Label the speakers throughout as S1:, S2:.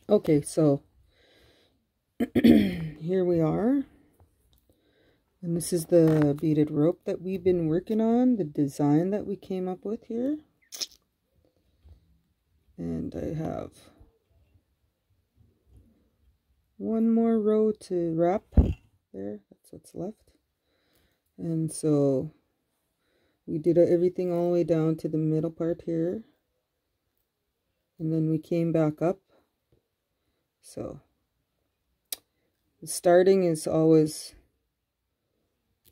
S1: Okay, so here we are. And this is the beaded rope that we've been working on, the design that we came up with here. And I have one more row to wrap there. That's what's left. And so we did everything all the way down to the middle part here. And then we came back up. So the starting is always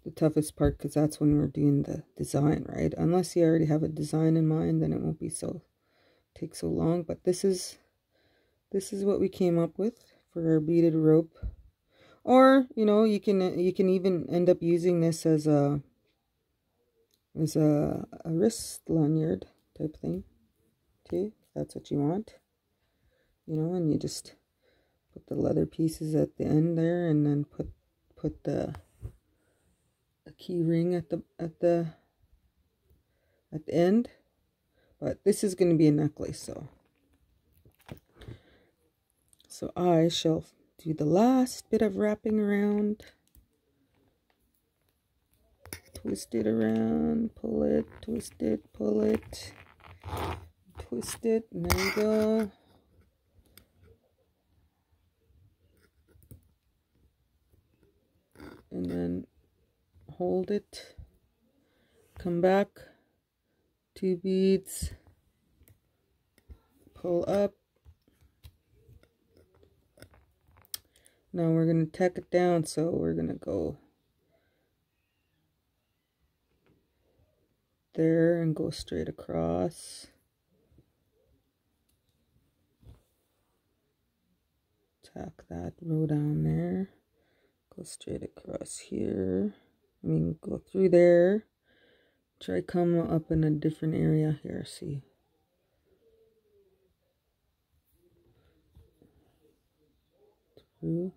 S1: the toughest part, because that's when we're doing the design, right? Unless you already have a design in mind, then it won't be take so long. But this is what we came up with for our beaded rope. Or, you know, you can even end up using this as a wrist lanyard type thing too, if that's what you want. You know, and you just put the leather pieces at the end there, and then put the key ring at the end. But this is going to be a necklace, so I shall do the last bit of wrapping around. Twist it around, pull it, twist it, pull it, twist it, and there you go. And then hold it, come back, 2 beads, pull up. Now we're going to tack it down, so we're going to go there and go straight across. Tack that row down there. Go straight across here. I mean, go through there. Try come up in a different area here. See. Through.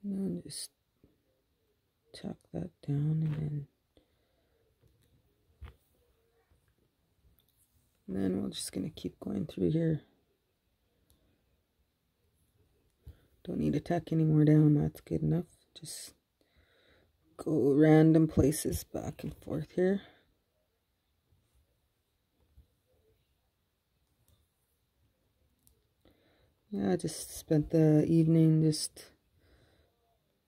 S1: And then just tuck that down, and then we're just gonna keep going through here. Don't need to tack any more down, that's good enough. Just go random places back and forth here. Yeah, I just spent the evening just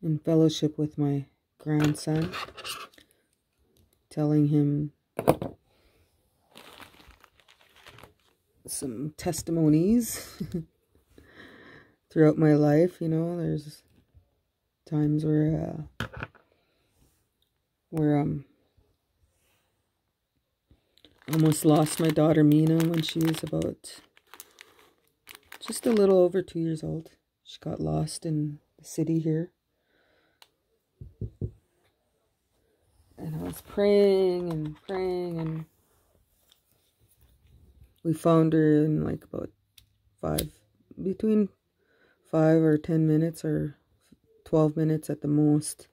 S1: in fellowship with my grandson, telling him some testimonies throughout my life. You know, there's times where almost lost my daughter Mina when she was about just a little over 2 years old. She got lost in the city here. And I was praying and praying, and we found her in like about between 5 or 10 minutes or 12 minutes at the most.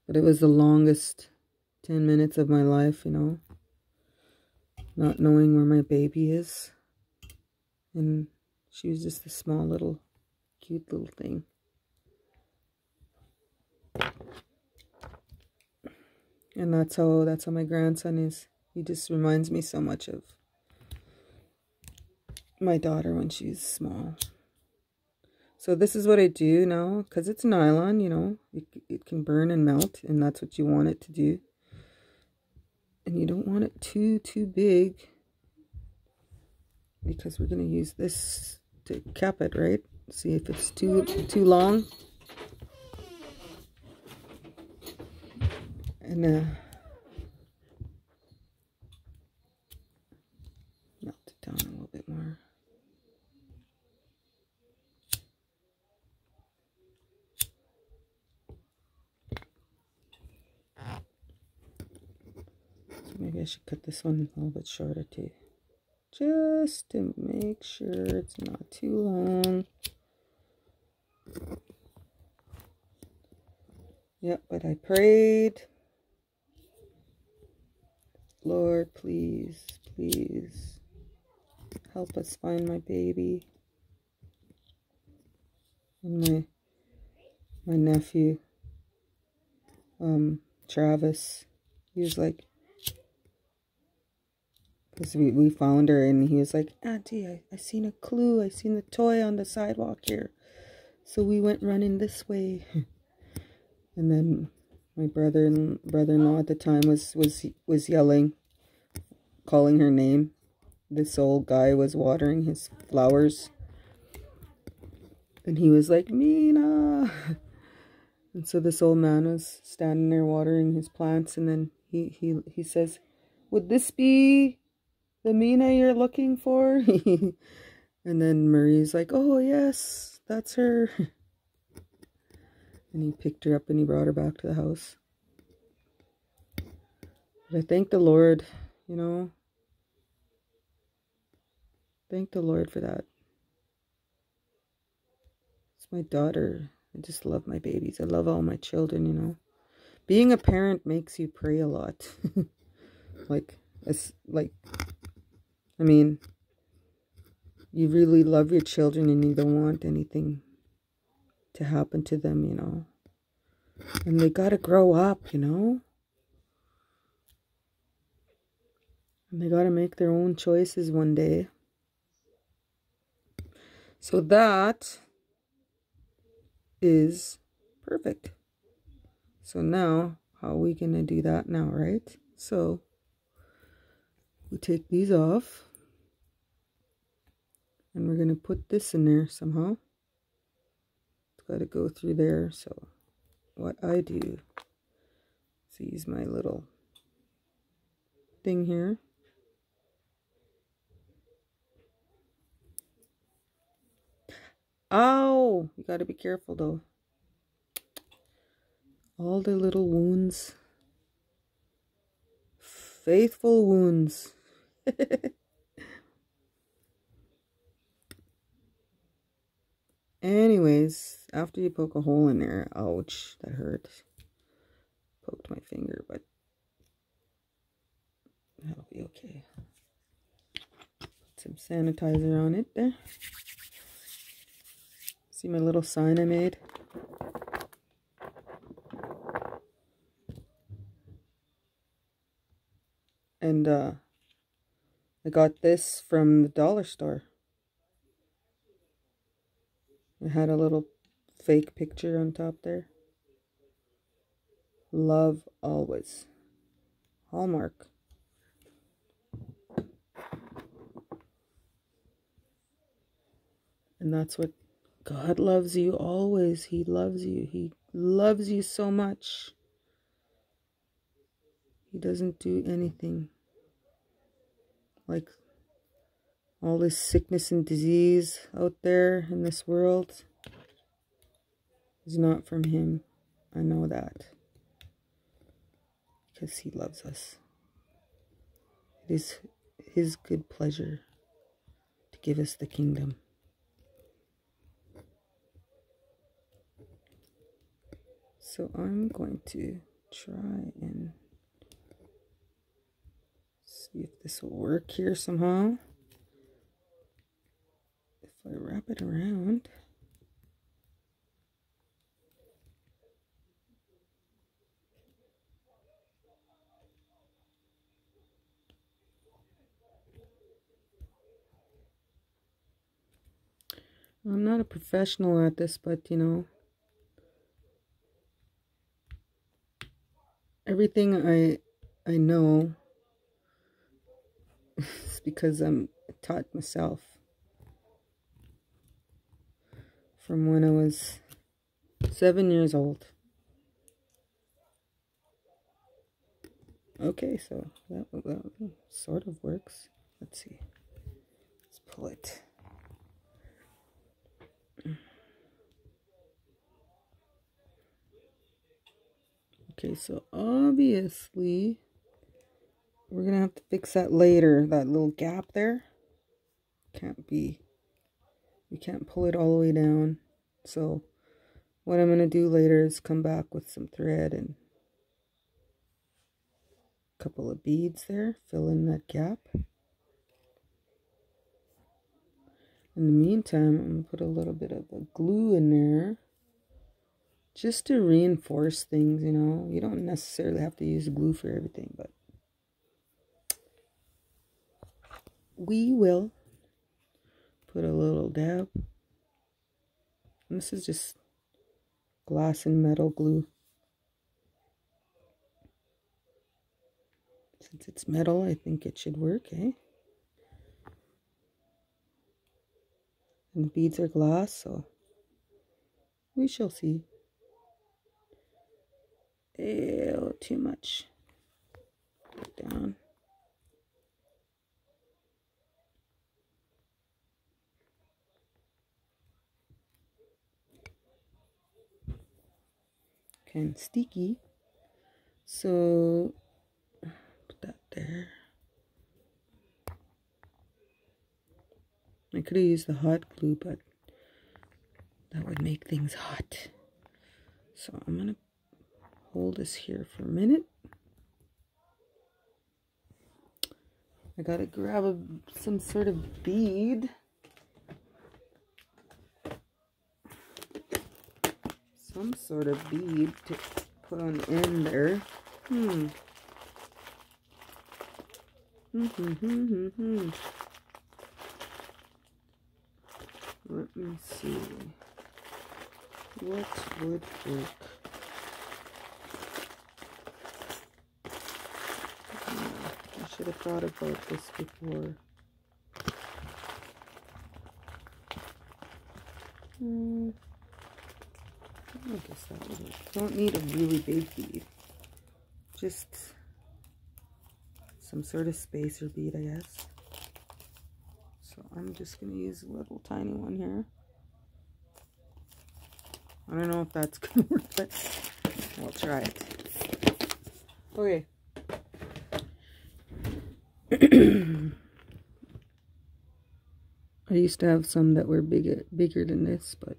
S1: But it was the longest 10 minutes of my life, you know, not knowing where my baby is. And she was just a small little, cute little thing. And that's how my grandson is. He just reminds me so much of my daughter when she's small. So this is what I do now, because it's nylon, you know, it can burn and melt, and that's what you want it to do. And you don't want it too big, because we're going to use this to cap it, right? See if it's too long. And melt it down a little bit more. So maybe I should cut this one a little bit shorter too, just to make sure it's not too long. Yep, but I prayed, Lord, please, please help us find my baby. And my nephew, Travis, he was like, because we found her, and he was like, Auntie, I seen a clue. I seen the toy on the sidewalk here. So we went running this way. And then my brother-in-law at the time was yelling, calling her name. This old guy was watering his flowers. And he was like, Mina. And so this old man was standing there watering his plants. And then he says, would this be the Mina you're looking for? And then Marie's like, oh, yes, that's her. And he picked her up and he brought her back to the house. But I thank the Lord, you know. Thank the Lord for that. It's my daughter. I just love my babies. I love all my children, you know. Being a parent makes you pray a lot. I mean, you really love your children and you don't want anything to happen to them, you know. And they gotta grow up, you know. And they gotta make their own choices one day. So that is perfect. So now, how are we gonna do that now, right? So we take these off. And we're gonna put this in there somehow. It's gotta go through there. So what I do is use my little thing here. Ow! You gotta be careful though. All the little wounds. Faithful wounds. Anyways, after you poke a hole in there, ouch, that hurt. Poked my finger, but that'll be okay. Put some sanitizer on it there. See my little sign I made? And I got this from the dollar store. It had a little fake picture on top there. Love always. Hallmark. And that's what God loves you always. He loves you. He loves you so much. He doesn't do anything. Like all this sickness and disease out there in this world is not from him. I know that. Because he loves us. It is his good pleasure to give us the kingdom. So I'm going to try and see if this will work here somehow. If I wrap it around. I'm not a professional at this, but you know, everything I know is because I'm taught myself from when I was 7 years old. Okay, so that sort of works. Let's see. Let's pull it. Okay, so obviously we're gonna have to fix that later. That little gap there can't be. We can't pull it all the way down. So what I'm going to do later is come back with some thread and a couple of beads there, fill in that gap. In the meantime, I'm going to put a little bit of the glue in there just to reinforce things, you know. You don't necessarily have to use glue for everything, but we will put a little dab. And this is just glass and metal glue. Since it's metal, I think it should work, eh? And the beads are glass, so we shall see. Ew, too much. Put it down. Kind of sticky. So put that there. I could have used the hot glue, but that would make things hot. So I'm gonna hold this here for a minute. I gotta grab some sort of bead. Some sort of bead to put on the end there. Let me see. What would work? I should have thought about this before. I guess that would work. Don't need a really big bead. Just some sort of spacer bead, I guess. So I'm just going to use a little tiny one here. I don't know if that's going to work, but we'll try it. Okay. I used to have some that were bigger than this, but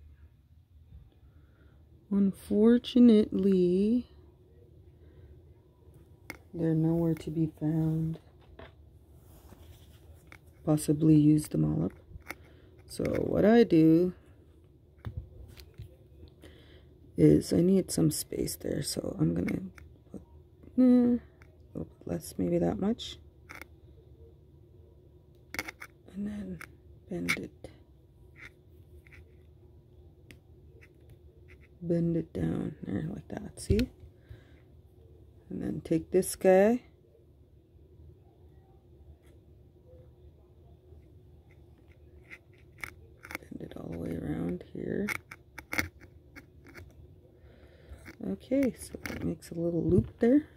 S1: unfortunately, they're nowhere to be found. Possibly used them all up. So what I do is I need some space there, so I'm gonna put a little bit less, maybe that much, and then bend it down there like that, see? And then take this guy, bend it all the way around here. Okay, so that makes a little loop there.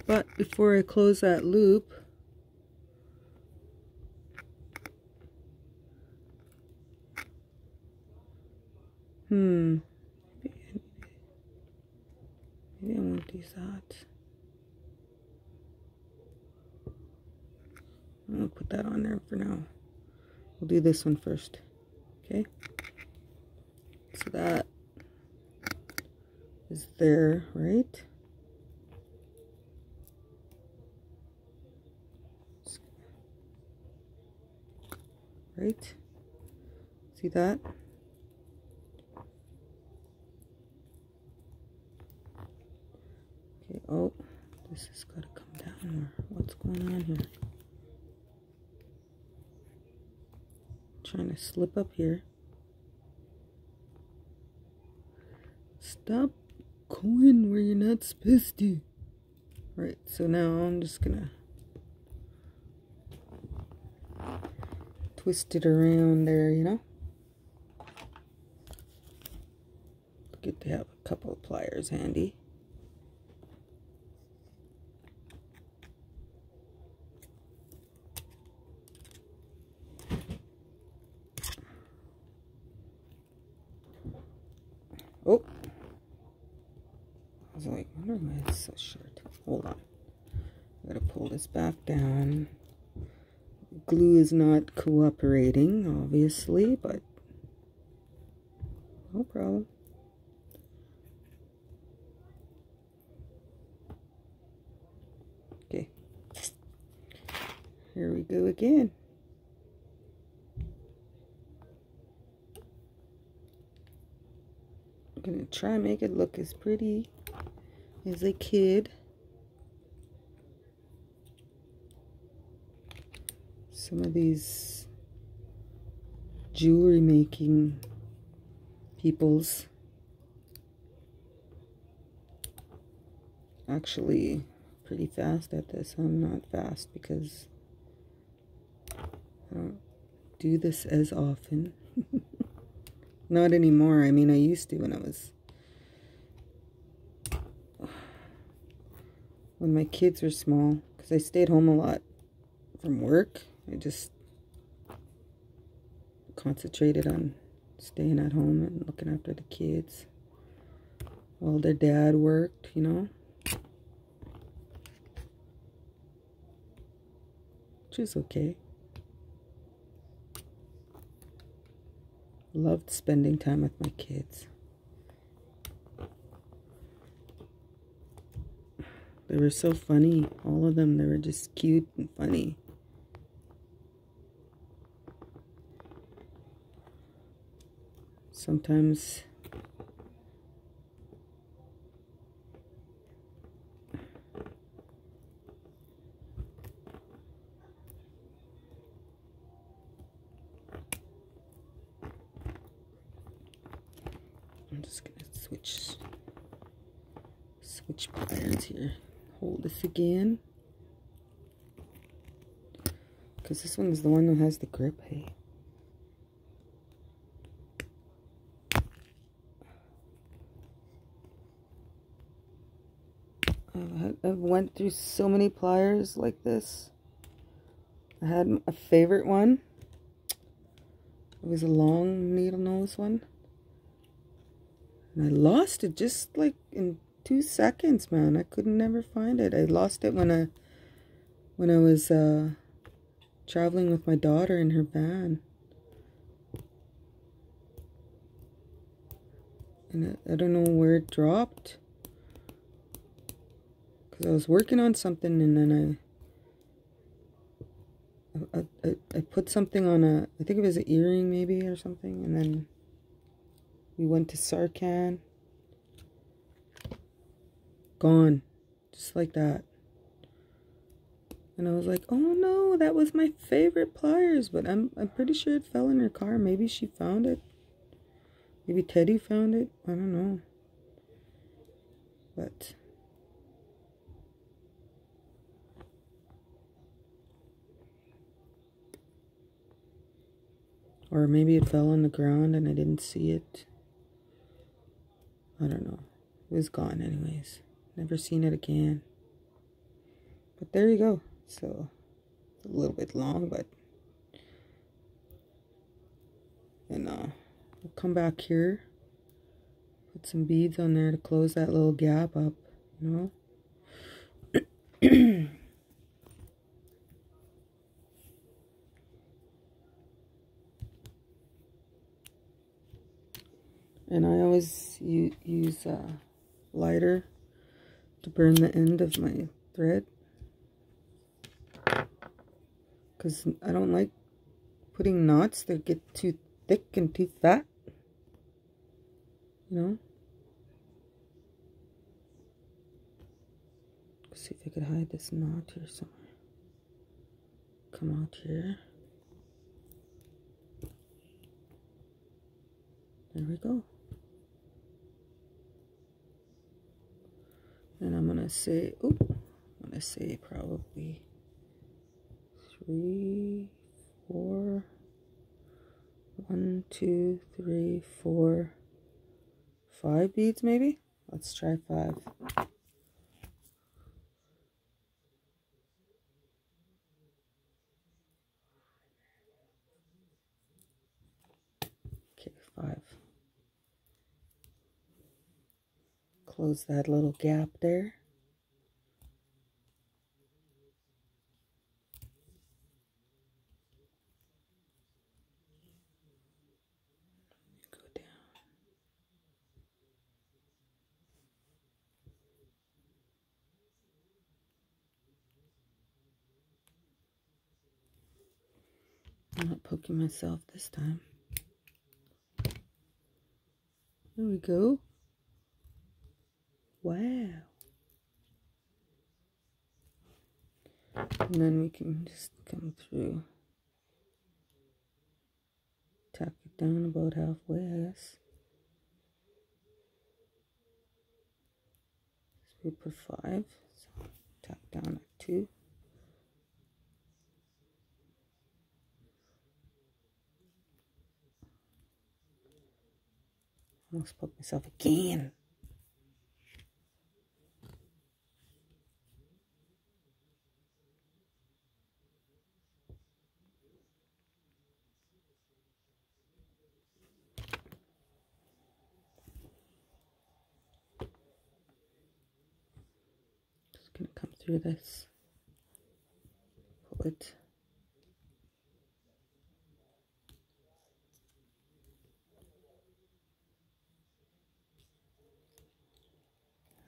S1: But before I close that loop, maybe I won't use that. I'm gonna put that on there for now. We'll do this one first. Okay. So that is there, right? Right? See that? Okay, oh, this has got to come down more. What's going on here? Trying to slip up here. Stop going where you're not supposed to. Right, so now I'm just gonna twist it around there, you know. Good to have a couple of pliers handy. Oh, I was like, why am I so short? Hold on. I gotta pull this back down. Glue is not cooperating, obviously, but no problem. Here we go again. I'm gonna try and make it look as pretty as I could. Some of these jewelry making peoples actually pretty fast at this. I'm not fast because I don't do this as often. Not anymore. I mean, I used to when my kids were small, because I stayed home a lot from work. I just concentrated on staying at home and looking after the kids while their dad worked, you know. Which is okay. Loved spending time with my kids. They were so funny, all of them. They were just cute and funny. Sometimes I'm just gonna switch pliers here. Hold this again, because this one is the one who has the grip. Hey, I've went through so many pliers like this. I had a favorite one. It was a long needle nose one, and I lost it just like in 2 seconds, man. I could never find it. I lost it when I was traveling with my daughter in her van, and I don't know where it dropped, because I was working on something, and then I put something on I think it was an earring maybe or something, and then we went to Sarkan. Gone, just like that. And I was like, oh no, that was my favorite pliers. But I'm pretty sure it fell in her car. Maybe she found it. Maybe Teddy found it. I don't know. But or maybe it fell on the ground and I didn't see it. I don't know. It was gone anyways. Never seen it again. But there you go. So it's a little bit long, but and we'll come back here, put some beads on there to close that little gap up, you know. And I always use lighter to burn the end of my thread, because I don't like putting knots that get too thick and too fat, you know. Let's see if I could hide this knot here somewhere. Come out here. There we go. And I'm gonna say, probably 3, 4, 1, 2, 3, 4, 5 beads maybe. Let's try 5. Okay, 5. Close that little gap there. Go down. I'm not poking myself this time. There we go. Wow. And then we can just come through. Tack it down about halfway, I guess. So we put 5. So tack down at 2. Almost poked myself again. Just gonna come through this. Pull it.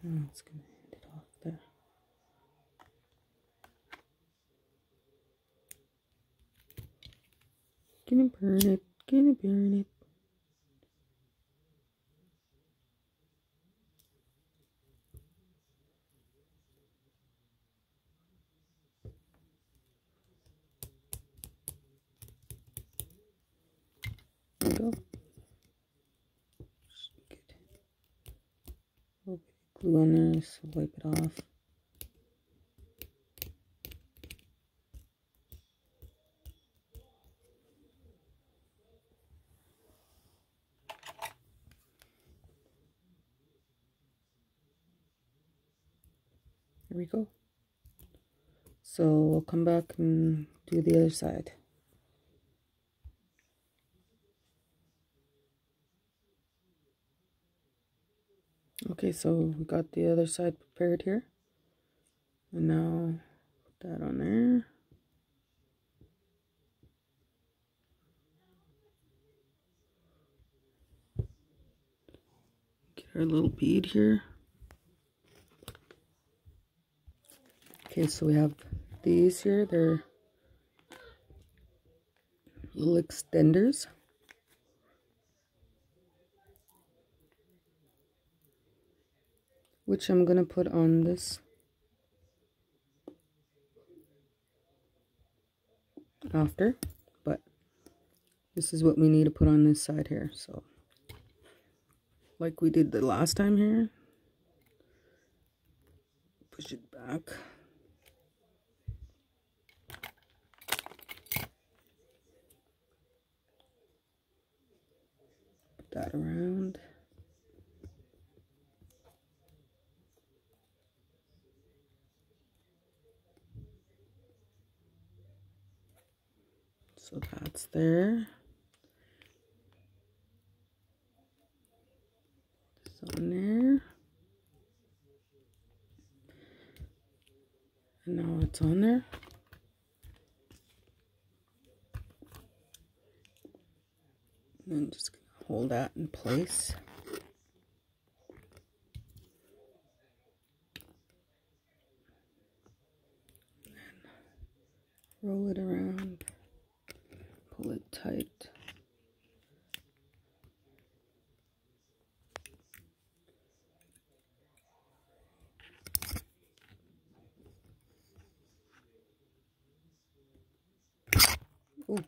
S1: Oh, it's gonna end it off there. Gonna burn it. Gonna burn it. There we go. Good. A little bit of glue on there, so wipe it off. There we go. So we'll come back and do the other side. Okay, so we got the other side prepared here. And now put that on there. Get our little bead here. Okay, so we have these here. They're little extenders. Which I'm going to put on this after. But this is what we need to put on this side here. So, like we did the last time here. Push it back. Put that around. So that's there. It's on there. And now it's on there. And then just gonna hold that in place. And then roll it around. Pull it tight. Oh,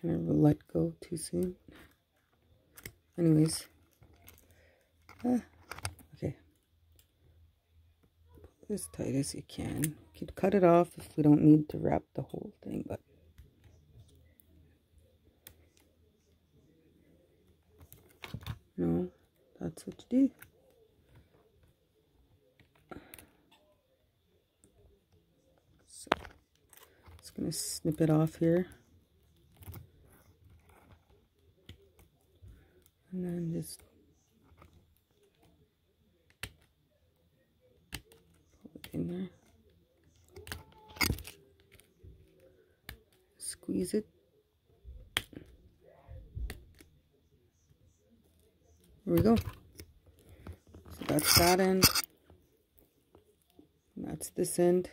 S1: can I let go too soon? Anyways, okay. Pull as tight as you can. You could cut it off if we don't need to wrap the whole thing, but no, that's what you do. So, just gonna snip it off here. And then just pull it in there. Squeeze it. There we go. So that's that end. And that's this end.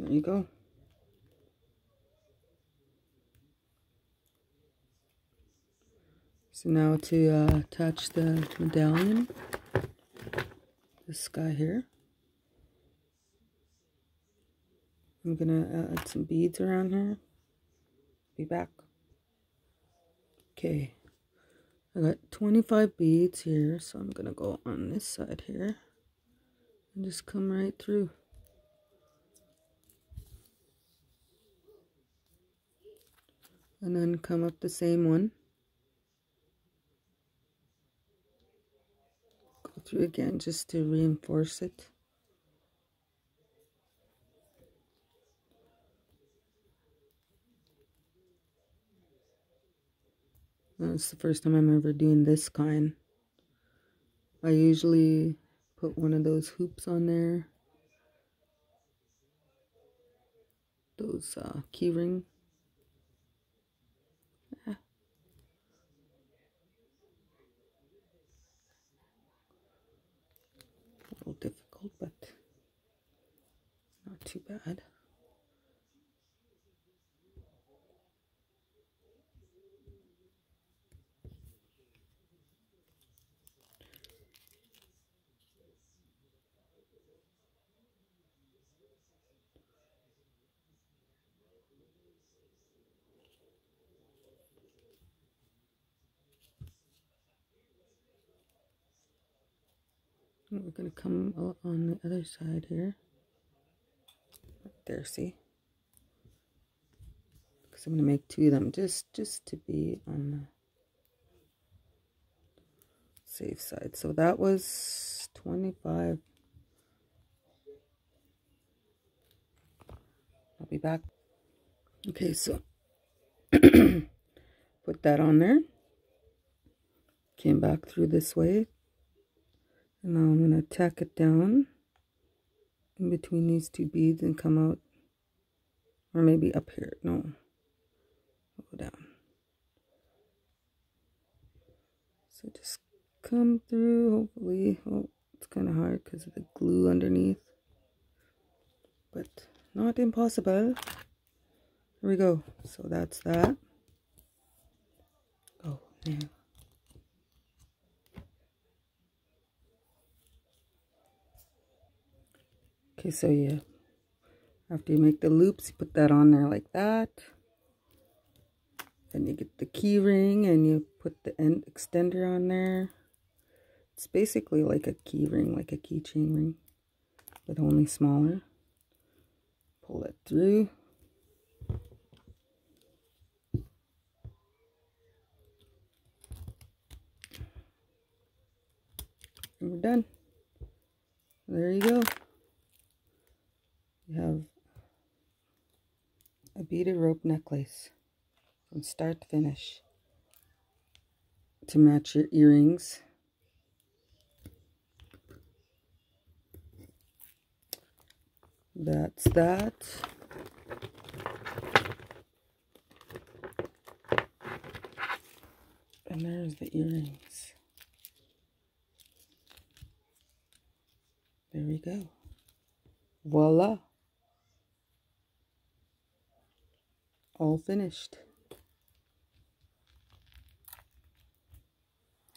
S1: There you go. So now to attach the medallion, this guy here, I'm gonna add some beads around here. Be back. Okay, I got 25 beads here, so I'm gonna go on this side here and just come right through. And then come up the same one. Go through again just to reinforce it. That's the first time I'm ever doing this kind. I usually put one of those hoops on there. Those key ring. A little difficult, but not too bad. And we're going to come out on the other side here. Right there, see? Because I'm going to make two of them just to be on the safe side. So that was 25. I'll be back. Okay, so put that on there. Came back through this way. And now I'm going to tack it down in between these two beads and come out. Or maybe up here. No. I'll go down. So just come through, hopefully. Oh, it's kind of hard because of the glue underneath. But not impossible. Here we go. So that's that. Oh, yeah. Okay, so yeah, after you make the loops, you put that on there like that. Then you get the key ring and you put the end extender on there. It's basically like a key ring, like a keychain ring, but only smaller. Pull it through. And we're done. There you go. You have a beaded rope necklace from start to finish to match your earrings. That's that. And there's the earrings. There we go. Voila. All finished.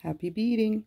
S1: Happy beading.